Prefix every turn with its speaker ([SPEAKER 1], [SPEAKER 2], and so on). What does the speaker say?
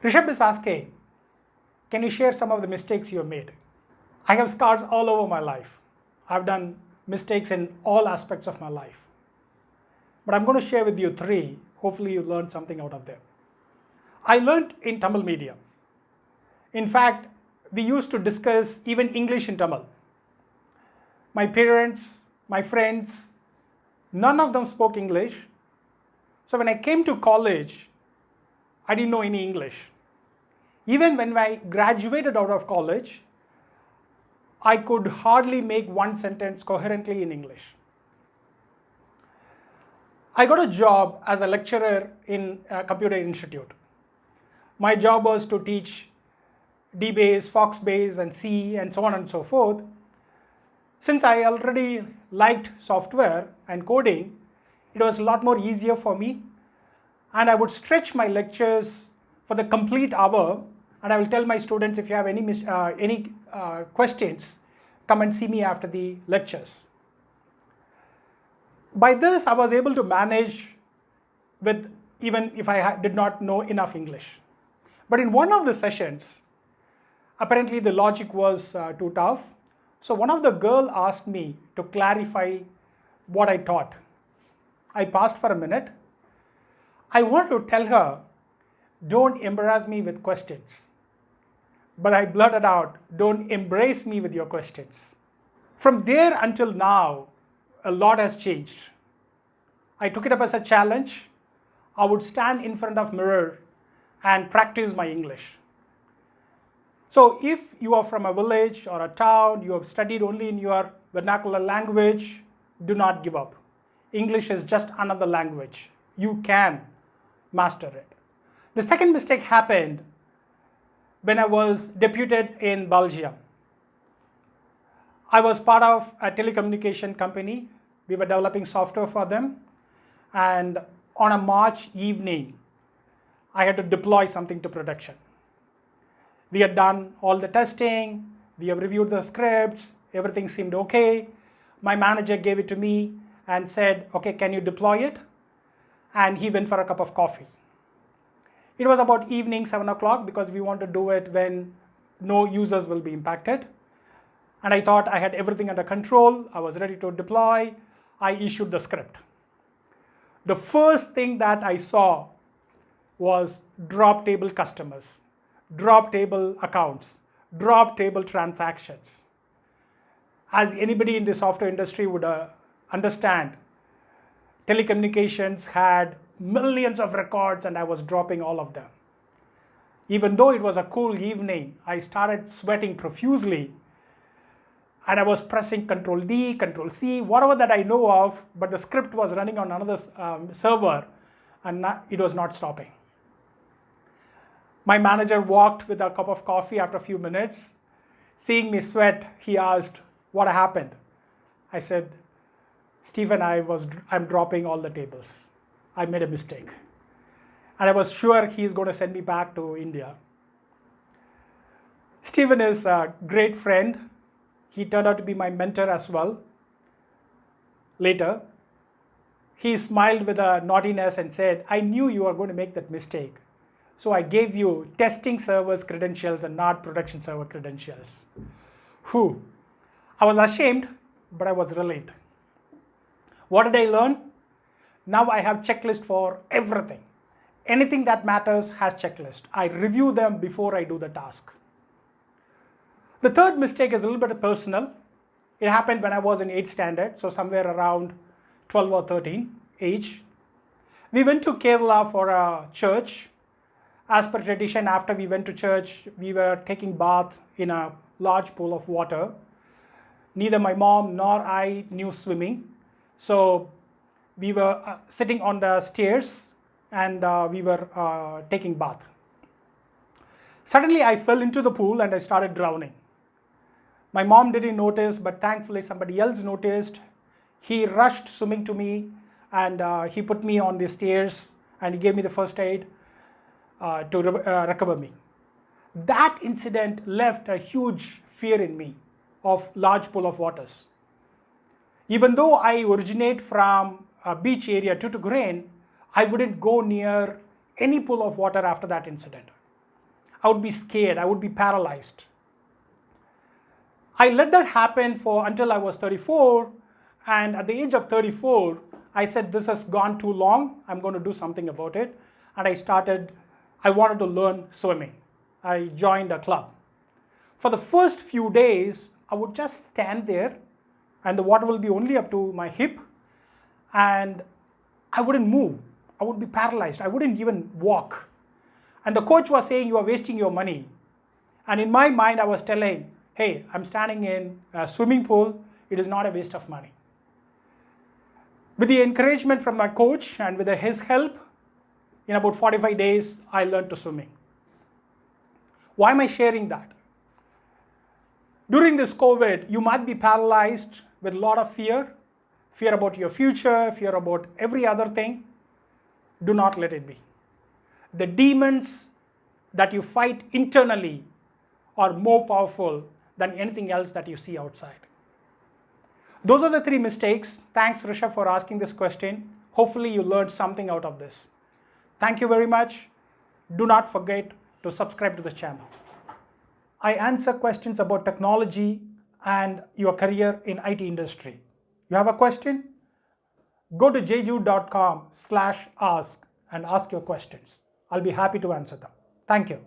[SPEAKER 1] Rishabh is asking, can you share some of the mistakes you have made? I have scars all over my life. I've done mistakes in all aspects of my life. But I'm going to share with you three. Hopefully you learned something out of them. I learned in Tamil medium. In fact, we used to discuss even English in Tamil. My parents, my friends, none of them spoke English. So when I came to college, I didn't know any English. Even when I graduated out of college, I could hardly make one sentence coherently in English. I got a job as a lecturer in a computer institute. My job was to teach DBase, Foxbase, and C, and so on and so forth. Since I already liked software and coding, it was a lot more easier for me. And I would stretch my lectures for the complete hour, and I will tell my students, if you have any questions, come and see me after the lectures. By this, I was able to manage with even if I did not know enough English. But in one of the sessions, apparently the logic was too tough. So one of the girls asked me to clarify what I taught. I paused for a minute. I wanted to tell her, don't embarrass me with questions. But I blurted out, don't embrace me with your questions. From there until now, a lot has changed. I took it up as a challenge. I would stand in front of mirror and practice my English. So if you are from a village or a town, you have studied only in your vernacular language, do not give up. English is just another language. You can master it. The second mistake happened when I was deputed in Belgium. I was part of a telecommunication company. We were developing software for them. And on a March evening, I had to deploy something to production. We had done all the testing. We have reviewed the scripts. Everything seemed okay. My manager gave it to me and said, okay, can you deploy it? And he went for a cup of coffee. It was about evening 7 o'clock because we want to do it when no users will be impacted. And I thought I had everything under control. I was ready to deploy. I issued the script. The first thing that I saw was drop table customers, drop table accounts, drop table transactions. As anybody in the software industry would understand, telecommunications had millions of records and I was dropping all of them. Even though it was a cool evening, I started sweating profusely and I was pressing Control D, Control C, whatever that I know of, but the script was running on another server and it was not stopping. My manager walked with a cup of coffee after a few minutes. Seeing me sweat, he asked, what happened? I said, Stephen, I'm dropping all the tables. I made a mistake. And I was sure he's going to send me back to India. Stephen is a great friend. He turned out to be my mentor as well. Later, he smiled with a naughtiness and said, I knew you were going to make that mistake. So I gave you testing servers credentials and not production server credentials. Whew. I was ashamed, but I was relieved. What did I learn? Now I have checklist for everything. Anything that matters has checklist. I review them before I do the task. The third mistake is a little bit personal. It happened when I was in 8th standard, so somewhere around 12 or 13 age. We went to Kerala for a church. As per tradition, after we went to church, we were taking bath in a large pool of water. Neither my mom nor I knew swimming. So we were sitting on the stairs and we were taking bath. Suddenly I fell into the pool and I started drowning. My mom didn't notice, but thankfully somebody else noticed. He rushed swimming to me and he put me on the stairs and he gave me the first aid to recover me. That incident left a huge fear in me of large pool of waters. Even though I originate from a beach area, Tutukuren, I wouldn't go near any pool of water after that incident. I would be scared, I would be paralyzed. I let that happen for until I was 34, and at the age of 34, I said this has gone too long, I'm going to do something about it, and I wanted to learn swimming. I joined a club. For the first few days, I would just stand there and the water will be only up to my hip and I wouldn't move. I would be paralyzed. I wouldn't even walk. And the coach was saying, you are wasting your money. And in my mind, I was telling, hey, I'm standing in a swimming pool. It is not a waste of money. With the encouragement from my coach and with his help, in about 45 days, I learned to swimming. Why am I sharing that? During this COVID, you might be paralyzed with a lot of fear about your future, fear about every other thing. Do not let it be. The demons that you fight internally are more powerful than anything else that you see outside. Those are the 3 mistakes. Thanks, Rishabh, for asking this question. Hopefully, you learned something out of this. Thank you very much. Do not forget to subscribe to the channel. I answer questions about technology and your career in IT industry. You have a question? Go to jeju.com/ask and ask your questions. I'll be happy to answer them. Thank you.